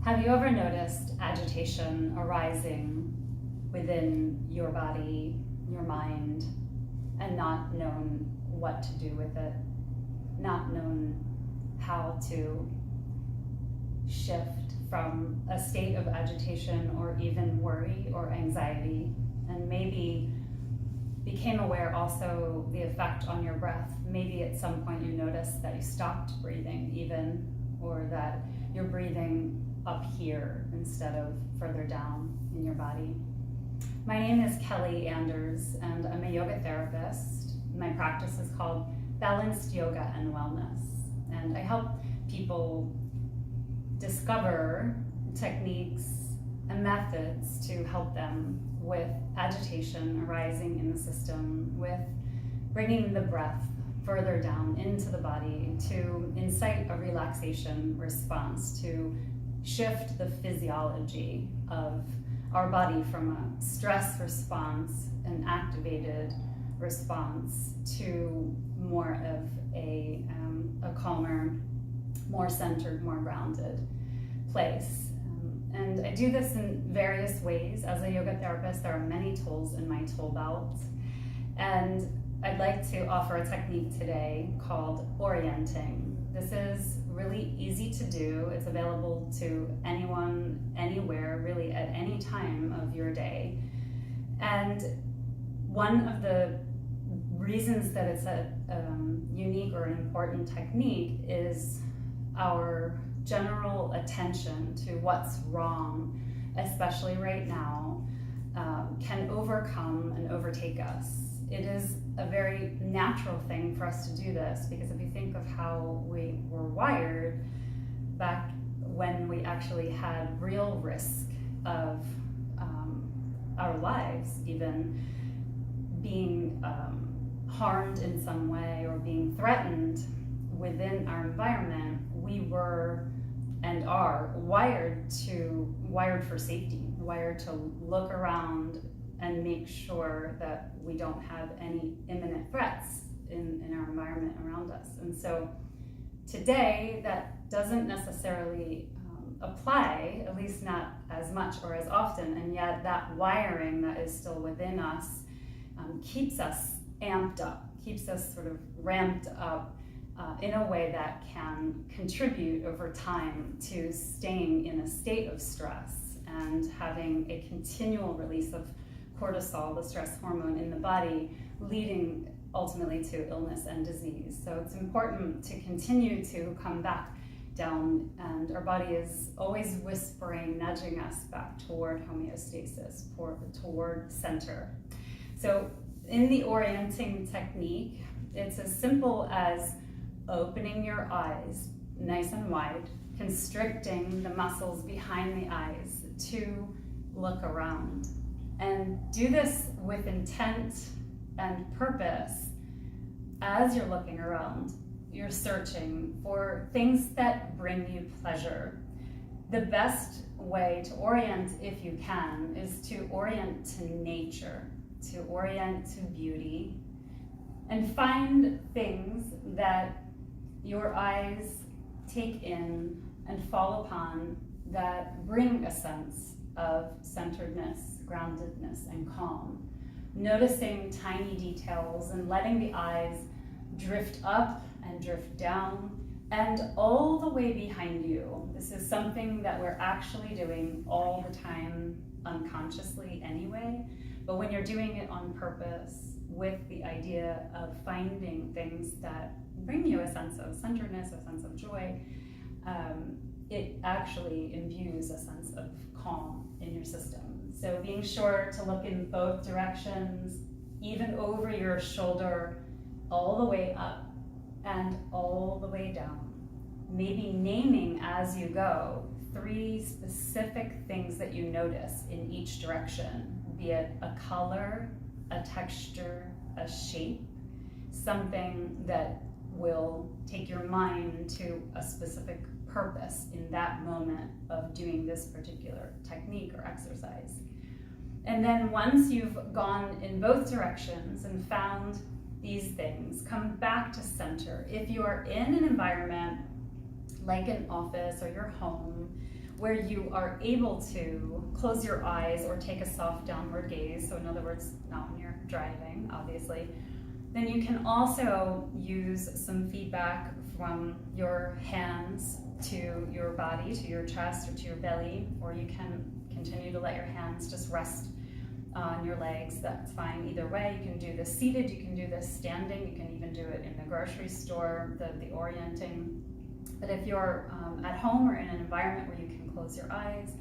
Have you ever noticed agitation arising within your body, your mind, and not known what to do with it, not known how to shift from a state of agitation or even worry or anxiety, and maybe became aware also the effect on your breath? Maybe at some point you noticed that you stopped breathing even, or that you're breathing up here instead of further down in your body. My name is Kelli Anders, and I'm a yoga therapist. My practice is called Balanced Yoga and Wellness, and I help people discover techniques and methods to help them with agitation arising in the system, with bringing the breath further down into the body to incite a relaxation response, to shift the physiology of our body from a stress response, an activated response, to more of a calmer, more centered, more grounded place. And I do this in various ways. As a yoga therapist, there are many tools in my tool belt. And I'd like to offer a technique today called Orienting. This is really easy to do. It's available to anyone, anywhere, really at any time of your day. And one of the reasons that it's a unique or an important technique is our general attention to what's wrong, especially right now, can overcome and overtake us. It is a very natural thing for us to do this, because if you think of how we were wired back when we actually had real risk of our lives even being harmed in some way or being threatened within our environment, we were and are wired for safety, wired to look around and make sure that we don't have any imminent threats in our environment around us. And so today, that doesn't necessarily apply, at least not as much or as often, and yet that wiring that is still within us keeps us amped up, keeps us sort of ramped up in a way that can contribute over time to staying in a state of stress and having a continual release of cortisol, the stress hormone in the body, leading ultimately to illness and disease. So it's important to continue to come back down, and our body is always whispering, nudging us back toward homeostasis, toward center. So in the orienting technique, it's as simple as opening your eyes nice and wide, constricting the muscles behind the eyes to look around. And do this with intent and purpose. As you're looking around, you're searching for things that bring you pleasure. The best way to orient, if you can, is to orient to nature, to orient to beauty, and find things that your eyes take in and fall upon that bring a sense of centeredness, groundedness, and calm. Noticing tiny details and letting the eyes drift up and drift down and all the way behind you. This is something that we're actually doing all the time unconsciously anyway, but when you're doing it on purpose with the idea of finding things that bring you a sense of centeredness, a sense of joy, it actually imbues a sense of calm in your system. So being sure to look in both directions, even over your shoulder, all the way up and all the way down. Maybe naming as you go 3 specific things that you notice in each direction, be it a color, a texture, a shape, something that will take your mind to a specific purpose in that moment of doing this particular technique or exercise. And then once you've gone in both directions and found these things, come back to center. If you are in an environment like an office or your home where you are able to close your eyes or take a soft downward gaze, so in other words, not when you're driving, obviously, then you can also use some feedback from your hands to your body, to your chest, or to your belly, or you can continue to let your hands just rest on your legs. That's fine either way. You can do this seated, you can do this standing, you can even do it in the grocery store, the orienting. But if you're at home or in an environment where you can close your eyes,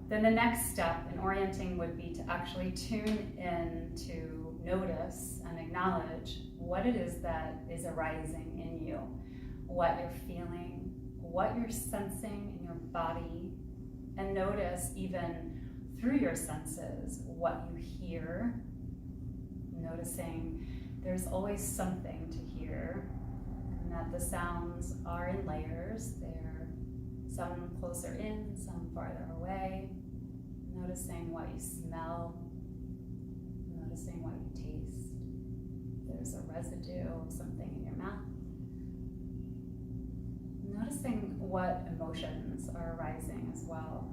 then the next step in orienting would be to actually tune in to notice and acknowledge what it is that is arising in you, what you're feeling, what you're sensing in your body, and notice even through your senses what you hear, noticing there's always something to hear, and that the sounds are in layers. They're some closer in, some farther away, noticing what you smell, noticing what you taste. There's a residue of something in your mouth. Noticing what emotions are arising as well.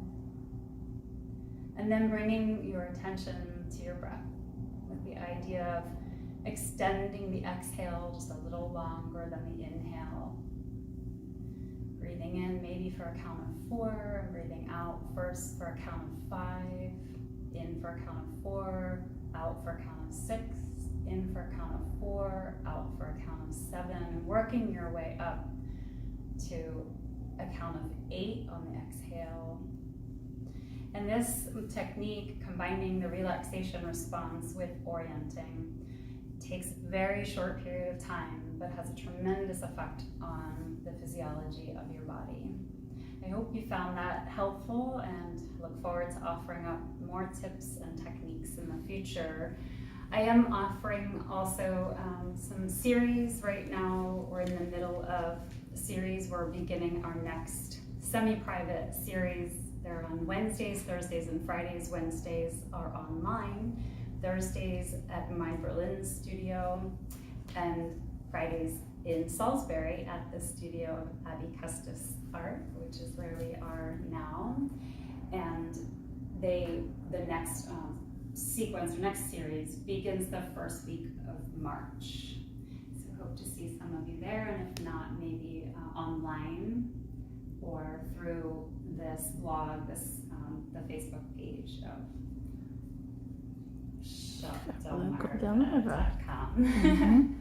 And then bringing your attention to your breath with the idea of extending the exhale just a little longer than the inhale. Breathing in maybe for a count of 4, and breathing out first for a count of 5, in for a count of 4, out for a count of 6, in for a count of 4, out for a count of 7, and working your way up to a count of 8 on the exhale. And this technique, combining the relaxation response with orienting, takes a very short period of time, but has a tremendous effect on the physiology of your body. I hope you found that helpful, and look forward to offering up more tips and techniques in the future. I am offering also some series right now. We're in the middle of a series. We're beginning our next semi-private series. They're on Wednesdays, Thursdays, and Fridays. Wednesdays are online. Thursdays at my Berlin studio, and Fridays in Salisbury at the studio of Abby Custis Art, which is where we are now. And the next sequence or next series begins the first week of March. So hope to see some of you there, and if not, maybe online or through this blog, the Facebook page of shopdelmarva.com.